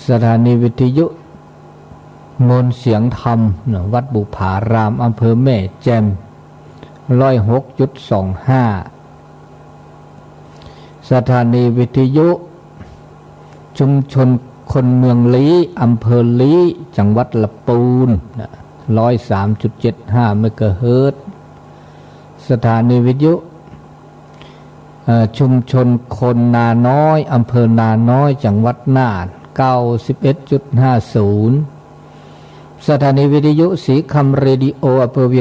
สถานีวิทยุมนต์เสียงธรรมวัดบุพารามอำเภอแม่แจ่ม106.25 สถานีวิทยุชุมชนคนเมืองลี้อำเภอลี้จังหวัดลำพูน103.75 เมกะเฮิรตซ์สถานีวิทยุชุมชนคนนาน้อยอำเภอนาน้อยจังหวัดน่าน91.50 สถานีวิทยุสีคำเรดิโออำเภอเ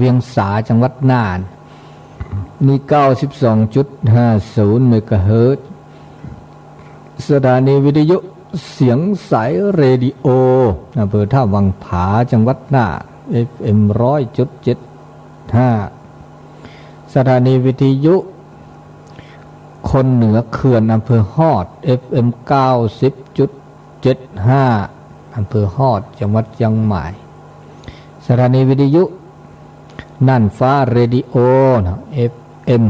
วียงสาจังหวัดน่านมี 92.50 เมกะเฮิรตซ์สถานีวิทยุเสียงสายเรดิโออำเภอท่าวังผาจังหวัดน่าน FM 100.75 สถานีวิทยุคนเหนือเขื่อนอำเภอฮอด FM 90.75 อำเภอฮอดจังหวัดเชียงใหม่สถานีวิทยุน่านฟ้าเรดิโอ FM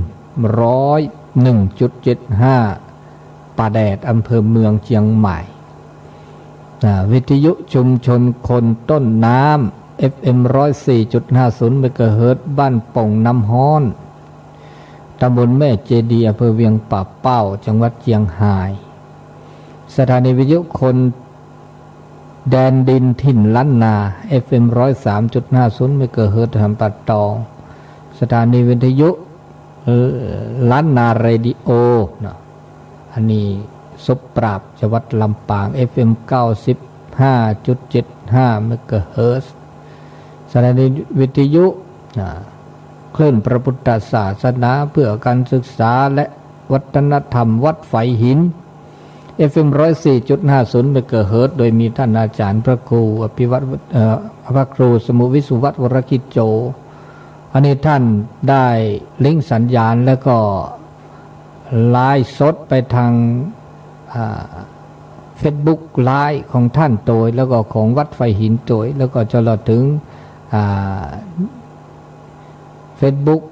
101.75 ป่าแดดอำเภอเมืองเชียงใหม่วิทยุชุมชนคนต้นน้ำ FM 104.50 เมกะเฮิรตซ์บ้านป่งน้ำฮ้อนตำบลแม่เจดีย์อำเภอเวียงป่าเป้าจังหวัดเชียงรายสถานีวิทยุคนแดนดินถิ่นล้านนา FM 103.50 เมกะเฮิรตซ์ลำปะตองสถานีวิทยุล้านนาเรดิโออันนี้ซบปราบจังหวัดลำปาง FM 95.75 เมกะเฮิรตซ์สถานีวิทยุคลื่นพระพุทธศาสนาเพื่อการศึกษาและวัฒนธรรมวัดไฝหิน FM 104.50 เมกะเฮิรตซ์โดยมีท่านอาจารย์พระครูอภิวัตรพระครูสมุวิสุวัฒน์วรกิจโจอันนี้ท่านได้ลิงก์สัญญาณแล้วก็ไลฟ์สดไปทางFacebook ไลฟ์ของท่านโดยแล้วก็ของวัดไฝหินโดยแล้วก็จะรอถึงFacebook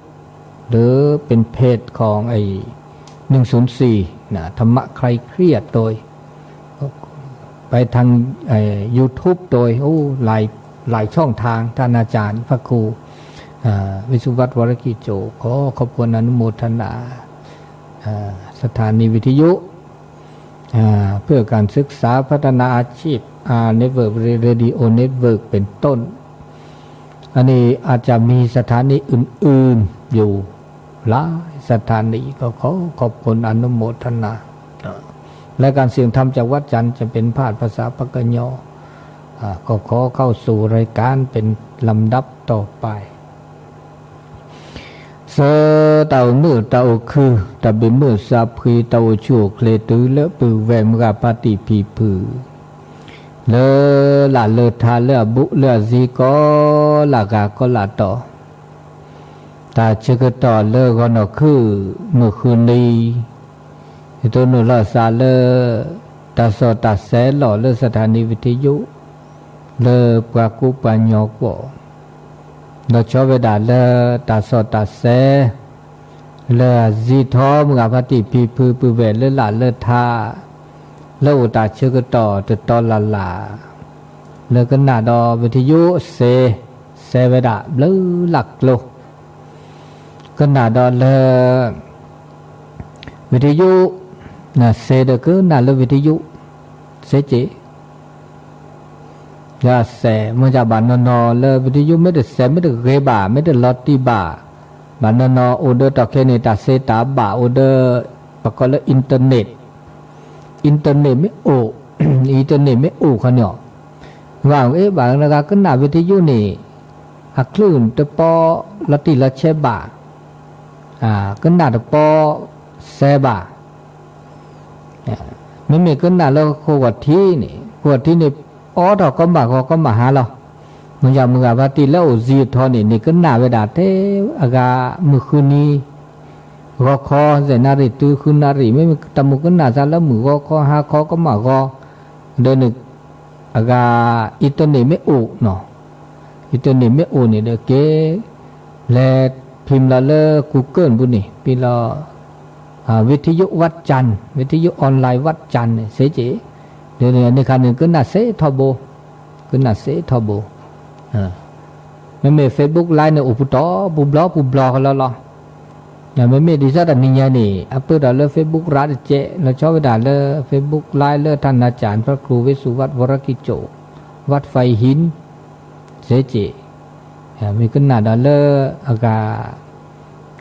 หรือเป็นเพจของ104ธรรมะใครเครียดโดยไปทางYouTube โดยหลายช่องทางท่านอาจารย์พระครูวิสุวัฒน์วรกิจโจขอขอบคุณอนุโมทนาสถานีวิทยุเพื่อการศึกษาพัฒนาอาชีพเน็ตเวิร์กเรดิโอเน็ตเวิร์กเป็นต้นอันนี้อาจจะมีสถานีอื่นๆอยู่หลายสถานีก็ขอบคุณอนุโมทนาและการเสียงธรรมจากวัดจันทร์จะเป็นภาษาปากยอก็ขอเข้าสู่รายการเป็นลำดับต่อไปเสเต่าเมื่อเต่าคือตะเบเมื่อซาพีเต่าชั่วเคลตือเลปือแวมกาปฏิพีผือเลละเลทาเลบุเลซีก็ละกาก็ละต่อตาเชกต่อเลก็นอคือเมื่อคืนนี้ตัวหนูละซาเลตาสอตาแสหล่อเลสถานีวิทยุเลปกากุปัญญอกบ่เราชอบเวลาเลตาสอตาแสเลซีทอมกับปฏิพีผือปือแวเลละเลทาแล้วอุตาเชื่อก็ต่อตอลาแล้วก็หน้าดอวิทยุเซเวดาบลือหลักโลก็หน้าดอเลวิทยุน่ะเซเดก็หน้าเลวิทยุเซเจยาเซมันจะบานนอเลวิทยุไม่ได้เซไม่ได้เกบาไม่ได้ลอตติบาบานนอโอเดอร์ตอเคเนตาเซตาบาโอเดอร์ปะกอลอินเทอร์เน็ตอินเทอร์เน็ตไม่โออินเทอร์เน็ตไม่โอเขาเนี่ยว่าบางนะครับก็หน้าวิทยุนี่หักคลื่นตะปอละติละเชบาก็หน้าตะปอแซบาไม่มีก็หน้าแล้วโควัดที่นี่เราก็มาหาเรามึงอย่าว่าติแล้วจีทอนี่ก็หน้าเวดาเทอากามือคืนนี้ก็คอเสนาริตุคืนนาริไม่มีตมุกันนาซาแล้วมือก็คอหาคอก็มาก็เดินนึกอากาอิตนี่ไม่อุเนาะอิตนี่ไม่อุนี่เด็กเกและพิมพ์ละเลกูเกิลบุนี่ปีละวิทยุวัดจันทร์วิทยุออนไลน์วัดจันทร์เสียจี เดี๋ยวนี้คันนึงก็น่าเสทอโบก็น่าเสทอโบไม่ Facebook ไลน์เนี่ยอุปตอปุบล้อแล้วล่ะไม่ดีซะแต่นี่ไงนี่อัปเดตเลย Facebook รัดเจแล้วชอบไปด่าเลย Facebook ไลน์เลยท่านอาจารย์พระครูวิสุวัฒน์วรกิจโจวัดไฟหินเสเจมีขึ้นหน้าด่าเลยอากา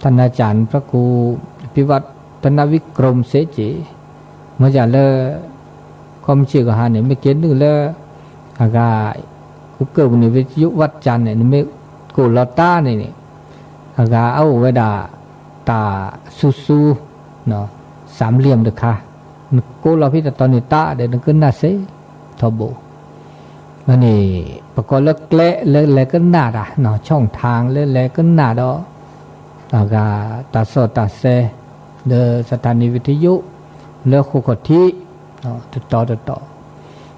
ท่านอาจารย์พระครูพิวัตรธนวิกรมเสเจเมื่อจะเลยความเชื่อกับหาเนี่ยไม่เกินนึงเลยอากาคุกเกิดในวิทยุวัดจันทร์เนี่ยไม่โกลตาเนี่ยอากาเอาไว้ด่าตาซูเนาะสามเหลี่ยมเด้อค่ะกูเราพิจารณาตอนนี้ตาเดี๋ยวนึกขึ้นหน้าเสทอโบมันนี่ประกอบเล็กเลยก็หน้าด่ะเนาะช่องทางเลยก็หน้าดอกอากาตาโซตาเซเดอสถานีวิทยุเลือกคู่ขดที่เนาะต่อ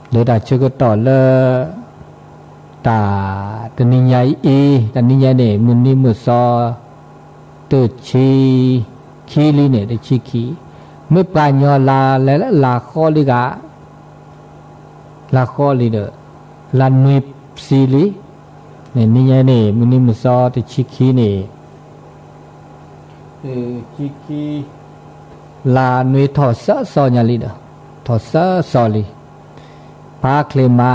หรือด่าชื่อก็ต่อเลยตาตนิยายตนิยายเนี่ยมุนีมุซอตัวชีคีลีเนี่ยได้ชีคีไม่ปลายยอลาแล้วลาข้อลิกาลาข้อลีเดอลานุยซีลีเนี่ยนิยายเนี่ยมุนีมุซอตัวชีคีเนี่ยชีคีลานุยทอสซอญาลีเดอทอสซอลีพาเคลมา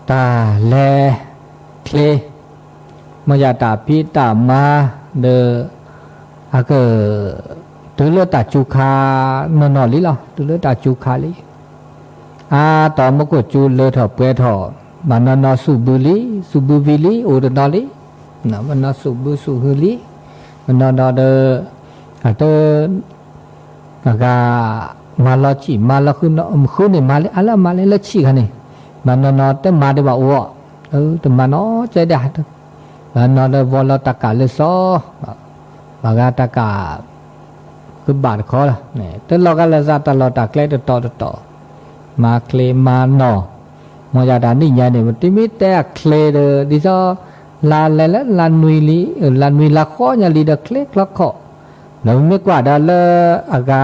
ตาแลเคลมายาตาพิตามาเดอาเกตุเลตาจูคานอลิล่ะตุเลตาจูคาลิตอมกจูเลถอเปถอมานนอสุบุลีสุบุวิลีโอรนอลินะมันนอสุบุสุฮุลีมันนอเดอาเตอากามาลอจิมาลอคือนี่มาเลอะมาเลละจิกันนี่มันนอเตมาเดบ่าวแต่มานอใจได้มันนอเดวอลตะกะเลซอบากาตะกะคือบาดคอละเนี่ยแต่เราก็ละซาตลอดตะเคลต่อมาเคลมานอมอยาดานี่ญาเนี่ยมันติมิแต่เคลเดดิซอลาเลละลานุยลีลานุยละข้อญาลีเดเคลคลักข้อแล้วไม่กว่าดาเลอากา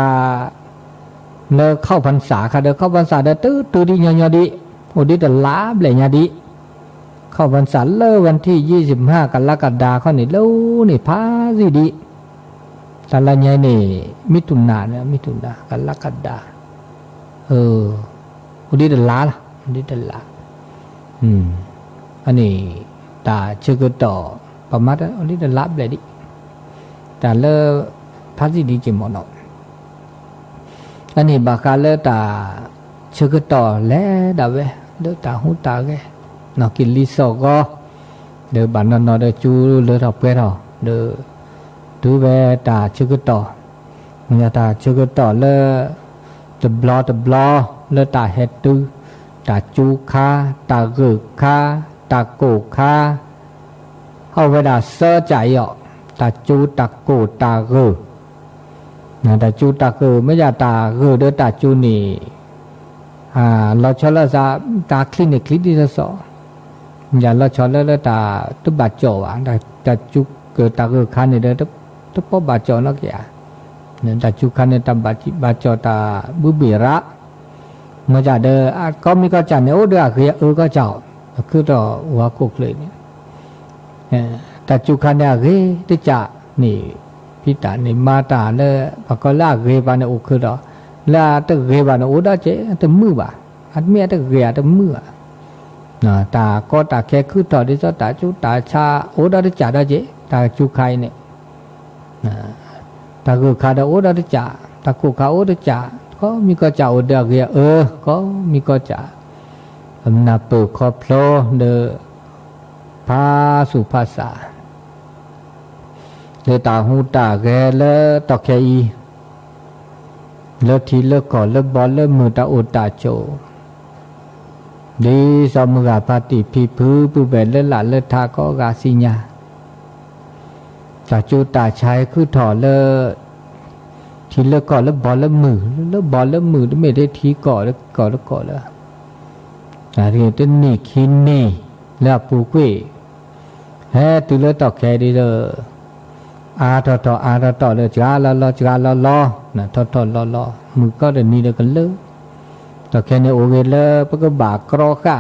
เลเข้าพรรษาค่ะเดเข้าพรรษาเดตื้อดิญาดิโอดิเดลาเบลญาดิเข้าพรรษาเลวันที่25กรกฎาคมนี่เลนี่พาสิดิตะละญายนี่มิถุนากรกฎาโอดิเดลาโอดิเดลาอันนี้ตาชื่อก็ต่อประมาณโอดิเดลาเบลดิแต่เลพาสิดิจิมอนออันนี้บากาเลตาชื่อก็ต่อแล้วดาเวเลตาหูตาแกนอกินลิโซก็เดบันนอเดจูเลทอเปรอเดดูเวตาชื่อก็ต่อมันตาชื่อก็ต่อเลตบลอเลตาเฮตุตาจูคาตาเกคาตาโกคาเอาเวลาเสใจอ่ะตาจูตาโกตาเกตาจูตาเกไม่ยาตาเกเดตาจูนี่เราชอบละซาตาคลินิกที่จะสออย่าเราชอบละตาตุบาจ่อตาจูเกิดตาเกคันนี่เด้ตุปบาจ่อนักอย่าเนี่ยตาจูคันเนี่ยตาบาจ่อตาบุบิระเมื่อจะเดก็มีก็จันเนี่ยโอ้เดือคือก็เจ้าคือต่อหัวกุกเลยเนี่ยตาจูคันเนี่ยคือที่จะนี่พิตานี่มาตาเลยปากก็ลากเกบานเนี่ยโอ้คือต่อลาตะเกบานโอ้ได้เจตะมือบ่าอันเมียตะเกตะมือตาก็ตาแค่คือต่อที่ตาจูตาชาโอ้ได้จ่าได้เจตาจูไข่เนี่ยตาคือขาดโอ้ได้จ่าตากูขาโอ้ได้จ่าก็มีก็จ่าโอ้เดือเกก็มีก็จ่านาเปิดคอพลเดพาสุภาษาเลตาหูตาแกเลตอกแคอีเลทีเลก่อเลบอลเลมือตาโอตาโจดีสมกาปฏิพิพือปุเบลเลหลาเลทาก็กาสิญาตาจูตาชายคือถอเลทีเลก่อเลบอลเลมือไม่ได้ทีก่อแล้วเรียนต้นนี่คินนี่แล้วปูกุ้ยตุเลตอกแคดีเลอาต่อเลยจ้าละ นะทอๆล้อๆมือก็เดนี่เดกันเลยต่อแค่ในโอเวเลปก็บากรอกะ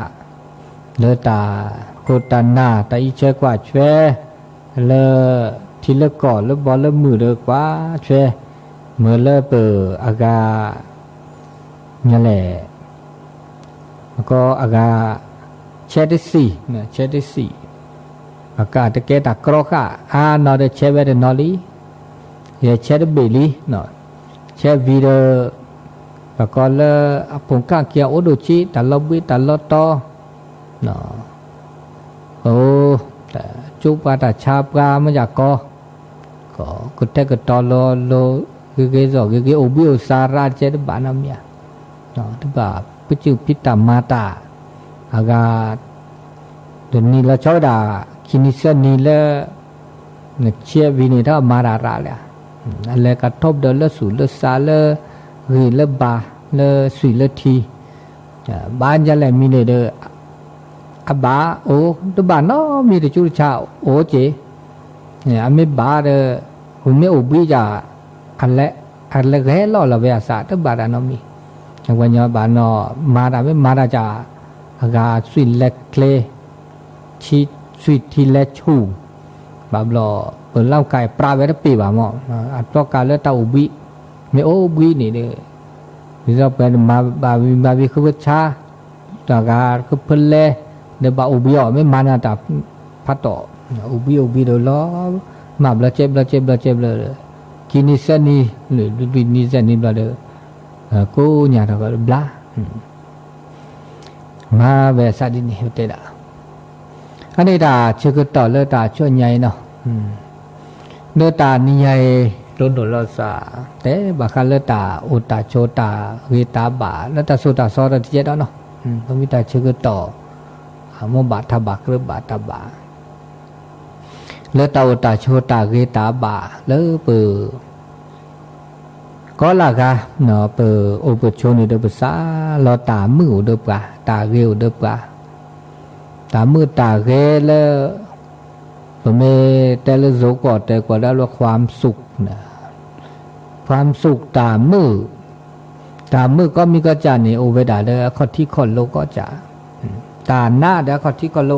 เลตาโคตานาตาอีเชกว่าเชเลทีละก่อนแล้วบอลแล้วมือเลกว่าเชเมื่อเลเปออากาเนี่ยแหละแล้วก็อากาเชดิสีนะเชดิสีอากาตะเกตากรอกะนอเดเชเวเดนอลีเยเชเดเบลีเนาะเชวีเดแล้วก็เลผมกางเกียวโอโดชิตลบิตลตอเนาะโอ้แต่จุปาตาชาปรามันอยากก็กุเตกตอโลคือเกจคือเกโอบิโอสาราเจดบานามียเนาะที่ว่าปุจุพิตามาตาอากาเดนี่ละชอดาคินิเซนี่ละเนี่ยเชียวินิทามาราราเลยอะไรกระทบเดลสูลสาลหรือละบาละสุยละทีบ้านจะแหละมีเนี่ยเด้อบ้าโอ้ตัวบ้านเนาะมีแต่จุดเช้าโอ้เจเนี่ยไม่บ้าเด้อคุณไม่อุบิจ่าอะไรแค่ล่อละเวียสาตัวบ้านเรามีอย่างวันนี้บ้านเนาะมาได้ไม่มาได้จ่าอากาสุยเล็กเคลชีสุยทีเล็กชูบาบลอเปิดเล่าไก่ปลาไว้ทั้งปีบ่าหม้ออัดต่อการเลือดตาอุบิไม่โอ้อุบินี่เด้อที่เราเป็นมาบาวิคือชาตาการคือเพิ่นเล่เดี๋ยวบาอุบิอ๋อไม่มานาตาพัดต่ออุบิเดี๋ยวล้อมาบลาเจ็บเลยกินิเซนีหรือบินิเซนีบลาเด้อกูเนี่ยเราก็บลามาเวสาดินี่เตดาอันนี้ตาเชื่อต่อเลือดตาช่วยใหญ่เนาะเลือดตานี่ใหญ่โดนลอสาแต่บางครั้งเลือดตาอุตาโชตาเวตาบาแล้วตาโซตาซอตาที่เจ็ดเนาะพระมิตาเชื่อต่อโมบาทบากหรือบาทบาเลือดตาอุตาโชตาเวตาบาแล้วเปิดก็ล่ะค่ะเนาะเปิดอุปโชนี่เดือบษาลอตามือเดือบกะตาเกลเดือบกะตามือตาเกลผมแต่ละโซกอดแต่กว่าแล้วความสุขนะความสุขตามือก็มีก็จะนี่โอเวดาเดอข้อที่ข้อโลก็จะตาหน้าเดอข้อที่ข้อโล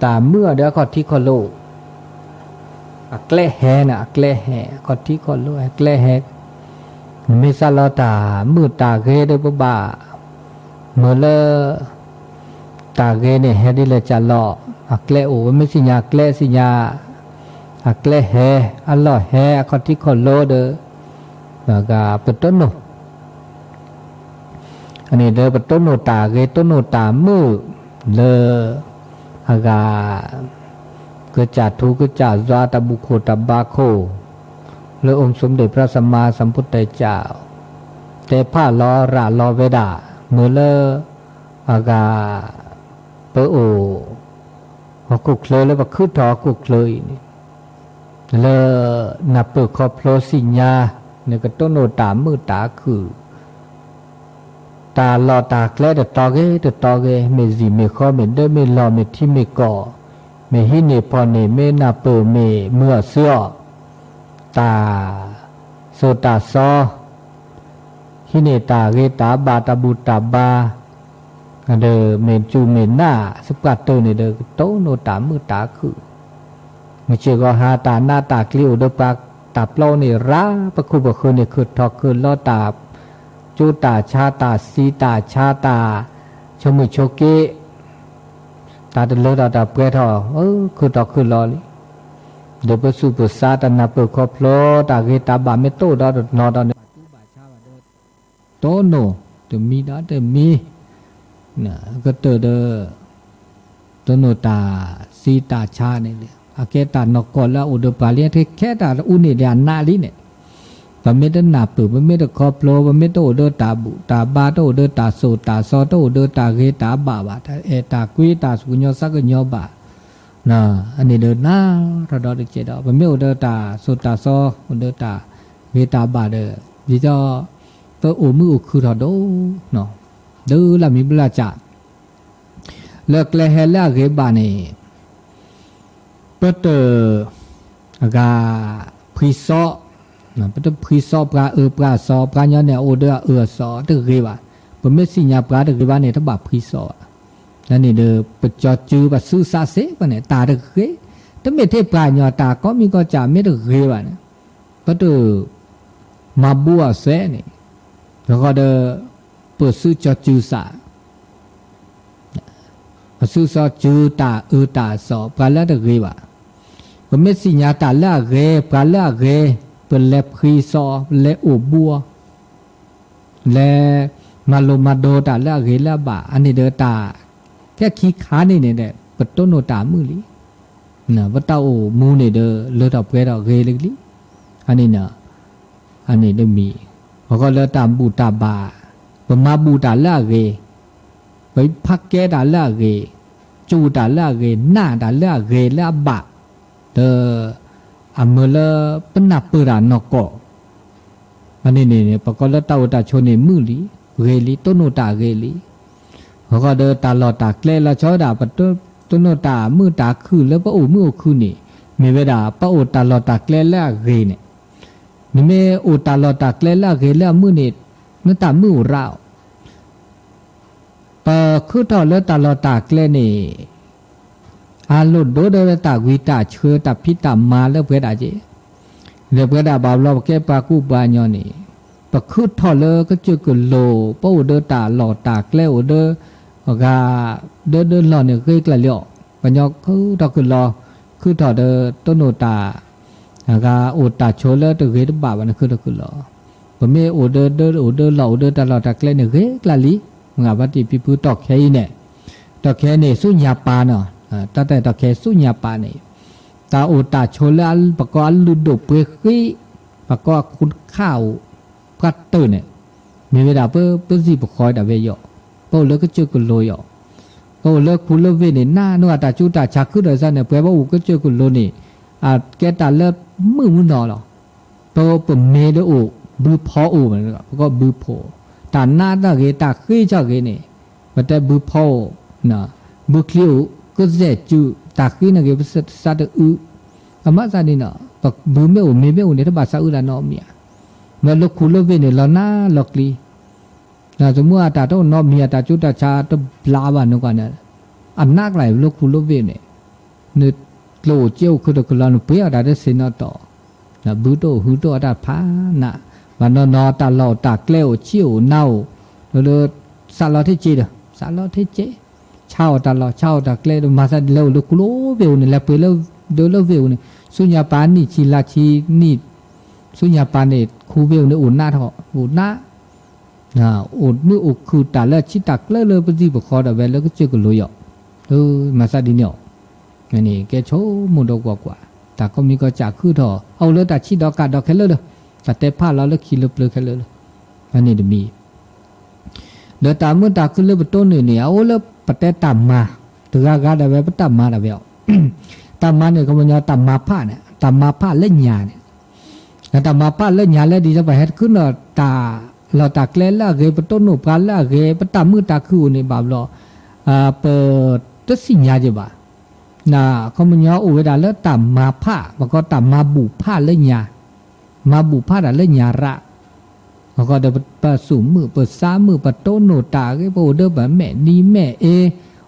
ตาเมื่อเดอข้อที่ข้อโลอักเลแหนะอักเลแหข้อที่ข้อโลอักเลแหไม่ซาลอตามือตาเกเดบ่าเมื่อเลตาเกเนี่ยเฮดิเลจะลออักเลโอไม่สิญาอักเลสิญาอักเลแหอัลลอฮ์แหข้อที่ข้อโลเดอแล้วก็ปต้นโนอันนี้เดอปต้นโนตาเกต้นโนตามือเลอากาเกิดจากทุกข์เกิดจากซาตบุโคตบาโคและองค์สมเด็จพระสัมมาสัมพุทธเจ้าแต่ผ้าล้อระล้อเวดาเมื่อเลอากาเปโอกุกเลยแล้วว่าคือถอกุกเลยนี่เลนับเปิดคอโพลสิญญาเนี่ยก็ต้นโนตามือตาคือตาลอตาแกล้เดตอเกเมจีเมข้อเมเดเมลอเมที่เมก่อเมหิเนพอเนเมนาเปเมเมื่อเสื้อตาโซตาซอหิเนตาเกตาบาตาบุตาบาเดเมจูเมน่าสกัดตัวเนี่ยเดโตโนตามือตาคือไม่เชื่อก็หาตาหน้าตากลิ้วเดปากตาเปล่าเนี่ยร้าประคุบคืนเนี่ยคือทอคืนล้อตาจูตาชาตาสีตาชาตาชมุโชเกตาเดลตาเปรทอคือทอคืนล้อเลยเดปสุปสาตนาเปคอพลตาเกตาบาเมโตดอนอดอนโตโนจะมีดาจะมีนะก็เตอเดตโนตาสีตาชาเนี่ยเลยอาเกตานกอละอุดปาเลียที่แค่ตาอุนิเดียนาลีเนี่ยบะเมตนาปืบะเมตคอโปลบะเมตโอเดตาบุตาบาโตเดตาโซตาซอโตเดตาเกตาบาบาเอตากุยตาสุญญสักญอบานะอันนี้เดนาระดอเจดบะเมโอเดตาโซตาซอเดตาเกตาบาเดดิจอเปโอมือคือทอโดเนาะเดละมีบลาจาเลิกเลเฮลาเกบานีเปเตอร์กาพิโซ นะปะตพรีซอปราปราซอปราญาเนี่ยโอเดอซอตะเกบะปะเมสิญาปราตะเกบะเนี่ยทบะพรีซอนั่นนี่เดอปะจอจือบะสุสาเสปะเนี่ยตาตะเกตะเมเทปราญาตาก็มีก็จาเมตะเกบะเนี่ยปะตมาบัวเสเนี่ยแล้วก็เดอปะสุจอจือสาปะสุซอจือตาตาซอปราละตะเกบะปะเมสิญาตาละเกปราละเกเปิดแลพรีซอแลโอบัวแลมาโลมาโดตาละเกละบะอันนี้เดอตาแค่ขี้ขานี่เนี่ยปะต้นโนตามือลินะปะตาโอมูนี่เดอเลอตอบเกดอกเกลิลิอันนี้นะอันนี้เดมีเขาก็เลอตามบูตาบาปะมาบูตาละเกไปพักแกตาละเกจูตาละเกหน้าตาละเกละบะเดออเมลปนับปรานกออันนี้เนี่ยปะก็ละตาตาชนมือลิเกลิต้นโนตาเกลิเขาก็เดินตาหลอดตาเกลละชอดาปะต้นโนตามือตาคือแล้วปะโอมือคือนี่มีเวลาปะโอตาหลอดตาเกลละเกเนี่ยนี่เมโอตาหลอดตาเกลละเกละมือนี่นตามือราวปะคือทอแล้วตาหลอดตาเกลนี่อาลุดโดเดตาวิตาเชือตาพิตามาแล้วเพื่อดาเจแล้วเพื่อดาบาบลอบแกปากูบาญอนี่ปะคือทอเลก็เจอกุโลปะโอเดตาหลอดตาเกลโอเดกาเดินหล่อเนี่ยเคยกละเลี้ยวปัญญาคือตอคือรอคือทอเดต้นโอตากาโอตาโชเลตะเกตบาบันคือตอคือรอปะเมโอเดหล่อตาหลอดตาเกลเนี่ยเคยกละลิงาบัติพิพุตอกแค่เนี่ยตอกแค่เนี่ยสุญญาปาเนาะตาแต่ตอกแค่สุญญาปาเนี่ยตาโอตาโชเลอัลปะกอลุดเปรีปะกอคุณข้าวกัดตื่นเนี่ยมีเวลาเพื่อสิบคอยดาเวโยปอเลิกก็เจอกุโลยอปอเลิกคุลเวเนี่ยหน้าโนอาตาจูตาชักขึ้นเลยซะเนี่ยเพื่อว่าอูก็เจอกุโลนี่แกตาเลิกมือนอหรอปอเปิ่มเมเดโอบือพออูมันก็บือพอตาหน้าตาเกตาขี้เจ้าเกเนี่ยแต่บือพอนะบือคลิวก็เจ็ดจูตาขี้นะเกสัตอืออามาซาดินะปกบือเมโอเมเมโอเนี่ยถ้าบาซาอืละนอมีเมื่อลูกคุลเวเนี่ยเราหน้าล็อกลีนะสมมติว่าตาต้องนอมีตาจุดตาชาต้องลาบานุกันเนี่ยอันนักไหลลูกคุลเวเนี่ยนึกโลเจียวคือตะกุลานเปียดาได้เสนอต่อนะบูโตฮูโตอาตาพานะวันนอตาหล่อตาเกลียวเจียวเน่าเลยสารที่จีเด้อสารที่จีเช่าตาหล่อเช่าตาเกลียวมาซะเร็วลูกคุลเวเนี่ยแล้วเปียแล้วเดี๋ยวแล้วเวเนี่ยสุญญาปานี่ชีลาชีนี่สุญญาปาเนี่ยคูเวเนี่ยอุ่นหน้าเถอะอุ่นหน้าอุดมืออุกคือตาละชิตักเลยปฏิบัติขอดาเวแล้วก็เจอกันเลยอ่ะมาซาดิเนาะนี่แกโชมุดกว่าแต่ก็มีก็จากคือถอเอาเลยแต่ชิดอกกาดอกแค่เลยแต่เตะผ้าเราแล้วขี้เลือแค่เลยอันนี้จะมีเดี๋ยวตามเมื่อตาขึ้นเลยเป็นต้นเนี่ยเอาเลยปะเตะต่ำมาตัวกาดาเวปะต่ำมาดาเวลต่ำมาเนี่ยก็มันจะต่ำมาผ้าเนี่ยต่ำมาผ้าเล่นยาเนี่ยแต่ต่ำมาผ้าเล่นยาแล้วดีจะไปให้ขึ้นตาเราตาเกลละเกปต้นโนปาละเกปตามือตาคือในบาบลอเปิดตัดสินยาจีบะนะเขามันยาอุเวดาแล้วตามมาผ้ามันก็ตามมาบุผ้าเล่นยามาบุผ้าแต่เล่นยาระเขาก็เดินไปสูมือเปิดซ้ามือปต้นโนตาเกปโอเดอแบบแม่นี่แม่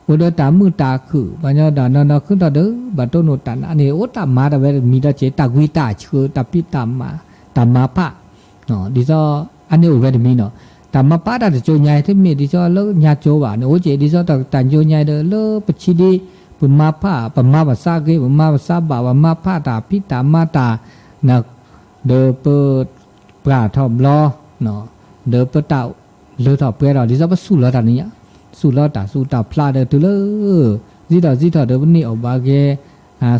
โอเดอตามือตาคือปัญญาดานขึ้นต่อเด้อแบบต้นโนตาอันนี้โอตามมาแต่เวลมีแต่เจตาวิตาเชื่อตาพิตามมาผ้าเนาะดิซออันนี้อุเวดมีเนาะแต่มาป้าแต่โจยใหญ่ที่มีดิฉันเลิกยาโจบ่าเนี่ยโอ้เจดิฉันแต่โจยใหญ่เด้อเลิกปัจฉิดีปุ่มมาผ้าปุ่มมาภาษาเกปุ่มมาภาษาบ่าวมาผ้าตาพิตามาตาเนาะเด้อเปิดปลาทอมล้อเนาะเด้อเปิดเต่าเลือดทอเปลือกดิฉันว่าสู้แล้วตอนนี้สู้แล้วตาสู้ตาพลาดเด้อตัวเลิกจีต่อเด้อวันนี้ออกบาเก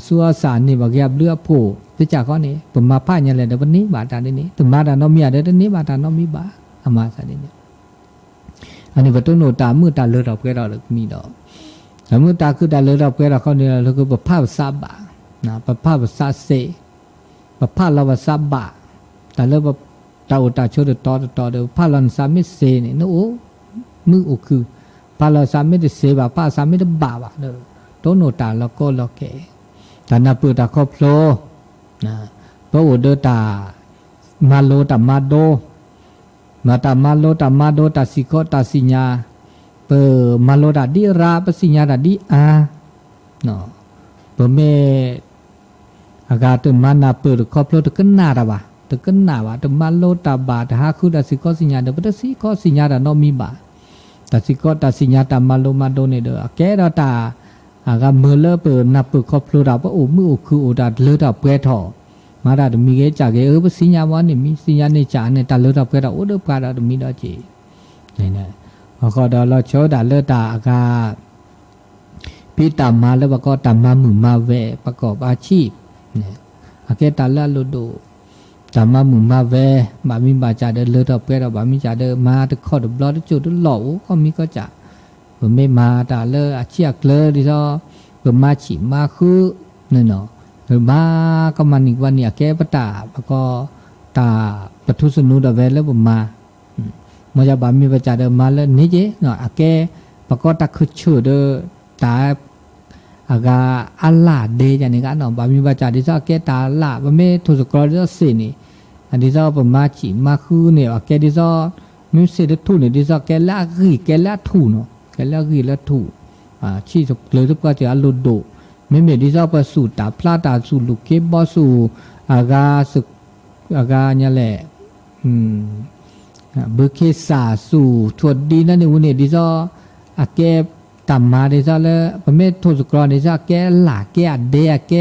สู้อาสานี่บาเกเลือดโผล่ที่จากข้อนี้ปุ่มมาผ้าเนี่ยแหละเดี๋ยววันนี้บาตาเดี๋ยวนี้ตุ่มมาตาน้องมีอะไรเดี๋ยวนี้บาตาน้องมีบาอามาซาเนี่ยอันนี้ประตูโนตามือตาเลือดออกแก่เราเลยมีดอกแต่มือตาคือตาเลือดออกแก่เราเขาเนี่ยเราคือประภาพซาบะนะประภาพซาเซประภาพเราว่าซาบะแต่เลือดตาอุตาโชดต่อเดี๋ยวภาพเราซามิเซเนี่ยโอ้มือโอคือภาพเราซามิเซบะภาพซามิบะเด้อโตโนตาเราก็เราแก่แต่นาปือตาครอบโลนะเพราะว่าเดตา มาโลตามาโดมาตามาโลตามาโดตาสิโกตาสิญาเปมาโลตาดิราปสิญญาตาดิอาเนาะเปเมอากาตมานาเปครอบโลตกันนาดาบะตกันนาวะตมาโลตาบาตหาคุตาสิโกสิญญาเดปตสิโกสิญญาตาโนมีบาตาสิโกตาสิญญาตามาโลมาโดเนเดอแกดาตาอากาเมเลเปนาเปครอบโลตาปะโอมือคือโอตาเลตาเปทอมาดาดมีเกจากเออปสิญญาวานี่มีสิญญาเนจาเนตาเลตาเปทอโอเดปกาดาดมีดาเจเนี่ยก็ดอลโชดาเลตาอากาพิตามาแล้วก็ตามามือมาเวประกอบอาชีพเนี่ยอาเกตาละโลโดตามามือมาเวบามีบาจาเดเลตาเปทอบามีจาเดมาตะขอดบลอดจุดหล่อก็มีก็จะไม่มาตาเลอาชีพเลดิซอมาฉีมาคือเนี่ยเนาะมาก็มันอีกวันเนี่ยแกปตาแล้วก็ตาปทุสนุดาเวแล้วมามาจากบามีประจาเดิมมาแล้วนี่เจเนาะอาแกประกอบตาคือชื่อเดอตาอากาอัลลาเดจานี่กันเนาะบามีประจาดิซาแกตาลาบามีทุสกรอดิซาเสนี่อันดิซาประมาฉีมาคือเนี่ยอาแกดิซามิเสดทุเนี่ยดิซาแกละกีแกละทุเนาะแกละกีละทุชีสเลยทุกก็จะอัลลุดโดไม่เมดิซาประสูตาพลาตาสูลุเก็บบอสูอากาสึกอากาเนี่ยแหละเบเคสาสู่ทวดดีนั่นนี่วันนี้ดิซออาแกตัมมาดิซอเลยประเมทโทสกรดิซอแกหลาแกเดแก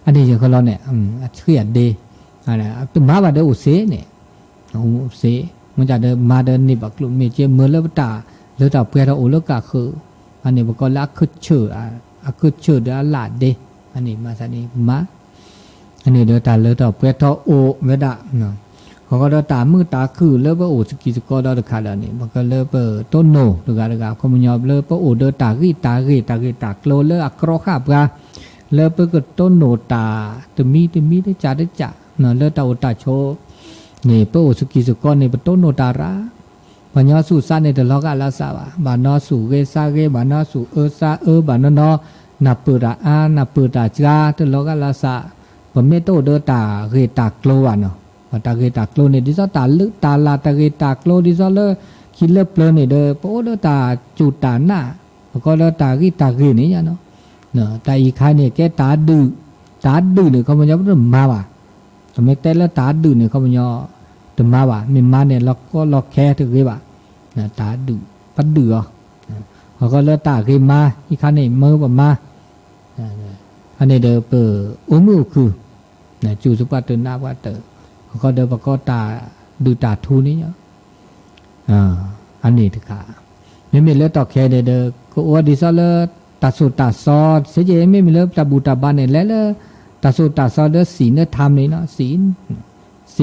อันนี้อย่างเขาเราเนี่ยคืออันเดอะไรตัวมาบาเดอุเสเนี่ยอุเสมันจะเดินมาเดินนี่บักลุเมเจเมื่อเลิกตาเลิกตาเพื่อเราโอเลิกกะคืออันนี้บอกก็ละคือเชื่อคือเชื่อเดหลาเดอันนี้มาสันนี้มาอันนี้เดินตาเลิกตาเพื่อเราโอเวดะเนาะเขาก็ตามือตาคือเลิกว่าโอสกิสกอดอขาดนี่มันก็เลิกต้นโนดูการเขามันยอมเลิกว่าโอเดินตากีตาโกลเลิกอักรอขาบกาเลิกก็ต้นโนตาตมีได้จ่าได้จ่าเนาะเลิกตาโอตาโชนี่ว่าโอสกิสกอนี่เป็นต้นโนตาระปัญญาสู่ซาในเดลอกาลาซาบานอสู่เกซาเกบานอสู่ซาบานอนอนับเปิดนับเปิดจ้าเดลอกาลาซาผมไม่โตเดินตาเกตาโกลวันเนาะตาเกตาโกลเนี่ยดิซอตาลึกตาลาตาเกตาโกลดิซอเลคิดเลิเปลเนี่ยเด้อโปเดตาจูตาหน้าก็เดตากีตาเกนี่เนาะเนาะตาอีกายเนี่ยแกตาดื้อเนี่ยเขามันยอมเริ่มมาว่ะทำไมแต่ละตาดื้อเนี่ยเขามันยอมแต่มาว่ะมีมาเนี่ยเราก็ล็อกแค่ถึงกี่ว่ะตาดื้อปัดดื้อเขาก็เลิกตาเกมาอีกายเนี่ยมือแบบมาอันนี้เด้อเปิดอุ้มคือเนี่ยจูสุปาเตอร์นาว่าเตอก็เดินประกอบตาดูตาทูนี้เนาะอันนี้ถึงขาไม่มีเลือดต่อแค่เด้อก็ว่าดิซอเลตาสุตาซอดเสียใจไม่มีเลือดตาบูตาบานเนี่ยแล้วตาสุตาซอดเด้อศีลเด้อธรรมนี่เนาะศีล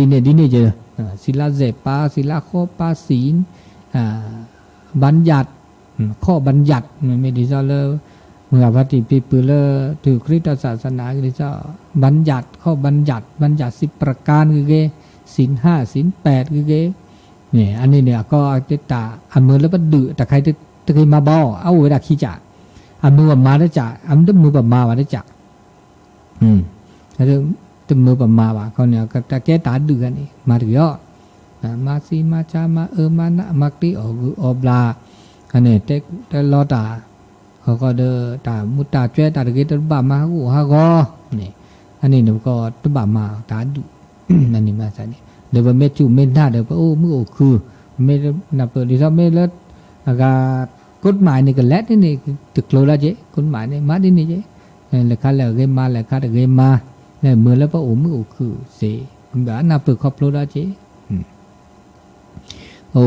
เนี่ยดีนี่เจอศีลเจปาศีลข้อปาศีลบัญญัติข้อบัญญัติไม่ดิซอเลเมื่อพระติปีปือเลถือคริสตศาสนาคือจะบัญญัติข้อบัญญัติ10ประการคือเกศีล5ศีล8คือเกเนี่ยอันนี้เนี่ยก็จะตาอันมือแล้วก็ดื้อแต่ใครจะเคยมาบ่เอาเวลาขี้จ่าอันมือแบบมาได้จ่าอันมือแบบมาได้จ่าแล้วตึมือแบบมาว่ะเขาเนี่ยก็จะแก้ตาดื้อกันนี่มาถึงย่อมาซีมาชามามานะมักติออบลาอันนี้แต่รอตาเขาก็เดินตามุตตาช่วยตาตะกี้ตุบะมาหูฮะก็นี่อันนี้เนี่ยก็ตุบะมาตาดุอันนี้มาใส่เนี่ยเดี๋ยวเมื่อจูเมื่อหน้าเดี๋ยวโอ้มือโอ้คือไม่นับเปิดดิฉันไม่เลิศอากากฎหมายนี่ก็เล็ดนี่ตึกโลละเจ๊กฎหมายนี่มาดินี่เจ๊เลยค่าเลยเกมมาเลยค่าเกมมาเนี่ยเมื่อแล้วโอ้มือโอ้คือเสียมันแบบนับเปิดครอบโลละเจ๊โอ้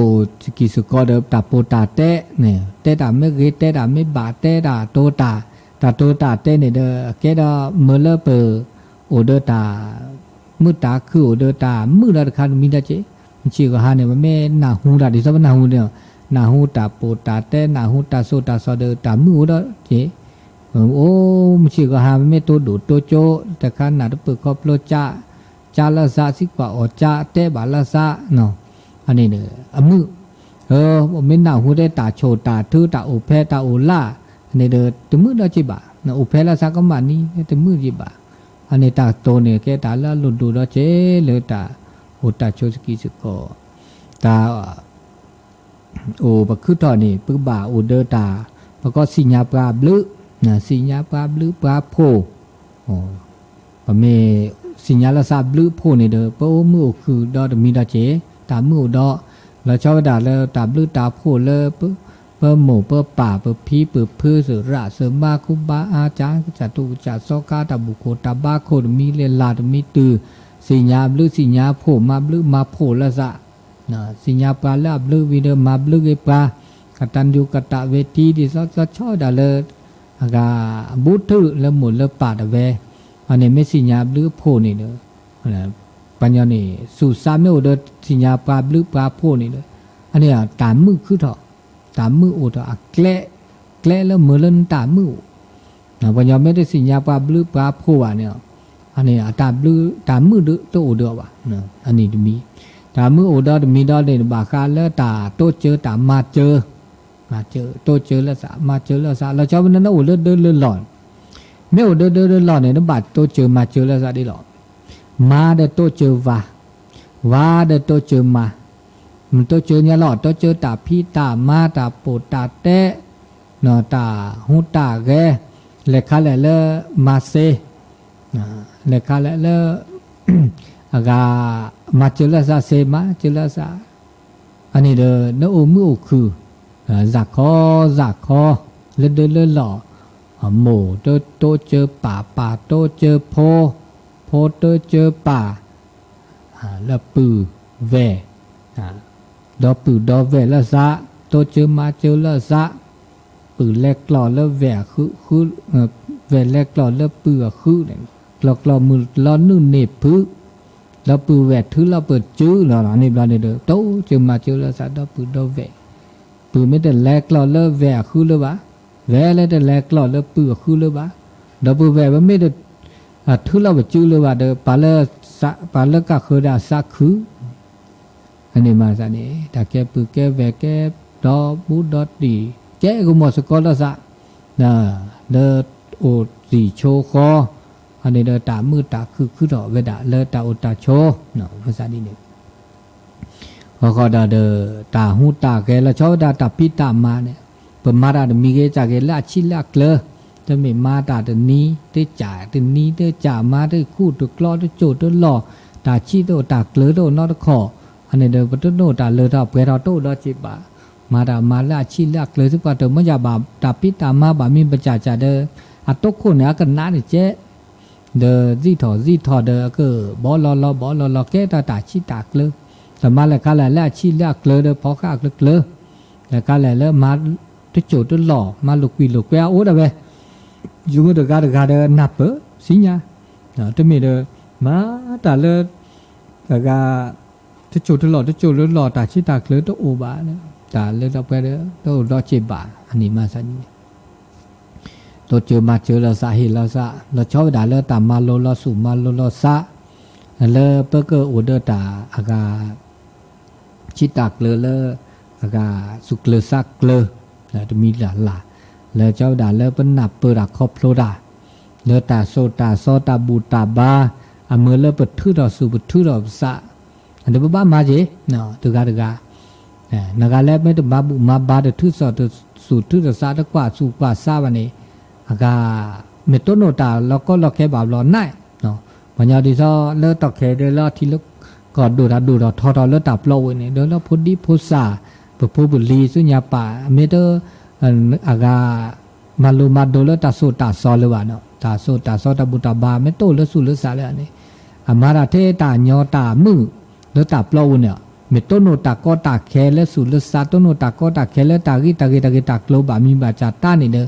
กิสกอเดตาโปตาเตเนี่ยเตตาไม่เกเตตาไม่บาเตตาโตตาเตเนี่ยเดแกดอเมื่อเลเปอโอเดตามือตาคือโอเดตามือละคันมีได้เจมันชีก็หาเนี่ยมันไม่หนาหูดาดิซะมันหนาหูเนี่ยหนาหูตาโปตาเตหนาหูตาโซตาซอเดตามือโอเดเจโอ้มันชีก็หามันไม่โตดูโตโจแต่คันหนาตเปิดครอบโลจาละซาสิกว่าอจาเตบาละซาเนาะอันนี้เนี่ยมือไม่หนาหูได้ตาโชตาทือตาโอเพตาโอล่าอันนี้เด้อตัวมือเราจีบะนะโอเพละสักก็มานี่ตัวมือจีบะอันนี้ตาโตเนี่ยแกตาละหลุดดูเราเจเลยตา โอตาโชสกิสก็ตาโอปะคือตอนนี้ปึกบ่าโอเดอตาแล้วก็สิญญาปลาบลึนะสิญญาปลาบลึปลาโพอ๋อปะเมสิญญาละซาบลึโพนี่เด้อปะโอมือคือดอดมีดาเจตามือดอแล้วชอบดาแล้วตาบลึตาโพเลยปะเปิ้หมู่เปิ้ป่าเปิ้พีเปิ้พือสือระเสริมบาคุบาอาจารย์จัตุจัตโซกาตาบุโคตาบาโคมีเลลาดมีตือสิญญาบลึสิญญาโพมาบลึมาโพละซะนะสิญญาปลาละบลึวิเดมาบลึเกปากตัญญูกตเวทีดิซอชอดาเลอากาบุตรละหมุนละปาดเวอันนี้ไม่สิญญาบลึโพนี่เด้อนะปัญญานี่สู่สามเมโอเดสิญญาปลาบลึปลาโพนี่เด้ออันนี้ตามมือคือเถาะตามมือโอเถาะแกละแล้วมือเล่นตามมือนะปัญญาไม่ได้สิญญาปลาบลึปลาโพอ่ะเนี่ยอันนี้ตามบลึตามมือเด้อโตเด้อว่ะนะอันนี้มีตามมือโอเด้อมีดอเดบาคาแล้วตาโตเจอตามมาเจอโตเจอแล้วสามาเจอแล้วสาเราชอบนั้นโอ้เดินหลอนไม่โอ้เดินหลอนเนี่ยน้ำบาดโตเจอมาเจอแล้วสาได้หลอนมาเดโตเจอวาเดโตเจอมามันโตเจอเนี่ยหลอดโตเจอตาพี่ตามาตาโปตาเตะเนาะตาหูตาแกเลขาเลมาเซเลขาเลอากามาเจอแล้วสาเซมาเจอแล้วสาอันนี้เด้อเนโอมือคือgiặc khó lên lên lọ mổ tôi chơi bà tôi chơi phô tôi chơi bà là bự về đó bự đó về là giá tôi chơi mà chơi là giá bự lẹt lọ là vẻ khứ về lẹt lọ là bự khứ này lọ mực lọ nư nệp phứ là bự vẻ thứ là bự chữ là nệp là được tôi chơi mà chơi là giá đó bự đó vềปือไม่ได้แลกหล่อเลิกแหวกคือเลยบ้าแหวแล้วแต่แลกหล่อเลิกปือคือเลยบ้าเดี๋ยวปือแหวกมันไม่ได้ถือเราไปจื้อเลยบ้าเดี๋ยวปลาเลิกก็คือได้สักคืออันนี้มาสันนี้แต่แกปือแกแหวกแกดอบูดอดีแกก็หมดสกอตแล้วซะนะเดินโอสีโชคออันนี้เดินตามือตาคือดอกเวดาเลิกตาโอตาโชเนาะภาษาดีเนี่ยพอเขาด่าเดอตาหูตาแกแล้วชอบด่าตาพี่ตามมาเนี่ยเปิดมาด่าเดมีเกจากแกละชิละเกลอจะไม่มาด่าเดนี้ได้จ่าเดนี้ได้จ่ามาได้คู่ตัวกล้อได้โจดได้หล่อตาชี้ตัวตาเกลอตัวนอตคออันนี้เดอปัตโนตาเลอตาเปรโตดอจิบะมาด่ามาละชิละเกลอซึ่งปัตเตอร์มันจะบาตาพี่ตามมาบามีประจ่าจ่าเดออัตโตคนเนี่ยกันน้าเนี่ยเจ๊เดอจีถอเดอก็บอลอแกตาชี้ตาเกลอแต่มาแล้วก็แล้วชีเลือกเลยเด้อพอข้าเลยแล้วก็แล้วมาที่โจทย์หล่อมาลุกวีลุกแววโอ้ดะเว้ยุ่งเด้อก็เด้อนับเปสิญญาจะมีเด้อมาแต่เลยแล้วก็ที่โจทย์หล่อตาชีตาเลยต้องโอบาเนี่ยแต่เลยเราไปเด้อต้องรอเจ็บบาอันนี้มาสัญญาตัวเจอมาเจอเราสาเหตุเราซะเราชอบด่าเลยตามมาโลเราสู่มาโลเราซะเลยเปิ้ลก็โอเดอร์ตาอากาชิตากเลอากาสุกเลซักเลแล้วจะมีหลาแล้วเจ้าด่าเลเป็นหนับเปิดครอบโลดาเลตาโซตาซอตาบูตาบาอเมื่อเลเปิดทื่อดอกสูบทื่อดอกสะอันเดียวบ้ามาเจเนาะตุกานักเลไม่ต้องมาบุมาบาเดทื่อสอดสูทื่อดอกสะตะกว่าสูกว่าซาวันนี้อากาเมตโตโนตาแล้วก็เราแค่บาบล้อน่ายเนาะปัญญาดิซอเลิกตอกแขเดลที่ลึกก็ดูดทอเลิกตับโลเนี่ยเดินแล้วพุทธิพุทธาปุพบุรีสุญญาป่าเมตอากามาลูมาโดเลิกตาโซตาซอเลวะเนาะตาโซตาบุตาบาเมตโตเลิกสุเลิกสาเลยอันนี้อามาราเทตาญอตามือเลิกตับโลเนี่ยเมตโตโนตาก็ตาแขเลิกสุเลิกสาโตโนตาก็ตาแขเลิกตากิตาโลบามีบาจาตานี่เด้อ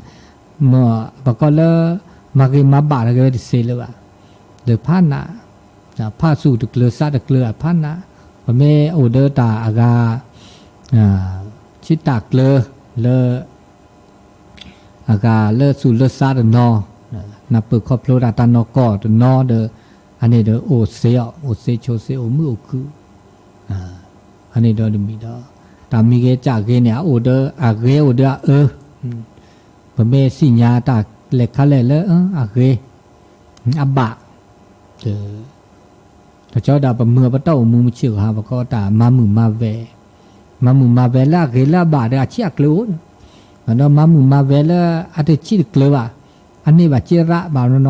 เมื่อปะก็เลิกมากิมาบาเลยก็เสเลวะเดือพันนะผ้าสูตรเกลือซาตะเกลือพันนะพอเมโอเดอร์ตาอากาชิตาเกลือเลอากาเลสูตรเลซาตะนอนับเปิดครอบโลดาตานอกอตนอเดออันนี้เดอโอเซโชเซโอมือโอคืออันนี้เดอมีดอตามีเกจากเกเนี่ยโอเดออาเกโอเดอพอเมสิญญาตาเล็กเขาเลยอาเกอับบะ แต่เจ้าดาบเมื่อปะเต้ามือเชื่อหาปะก็ตามามือมาเวละเกละบาดอาเชียกลูมันมามือมาเวละอาจจะชิดเกลืออันนี้บาเจระบาโน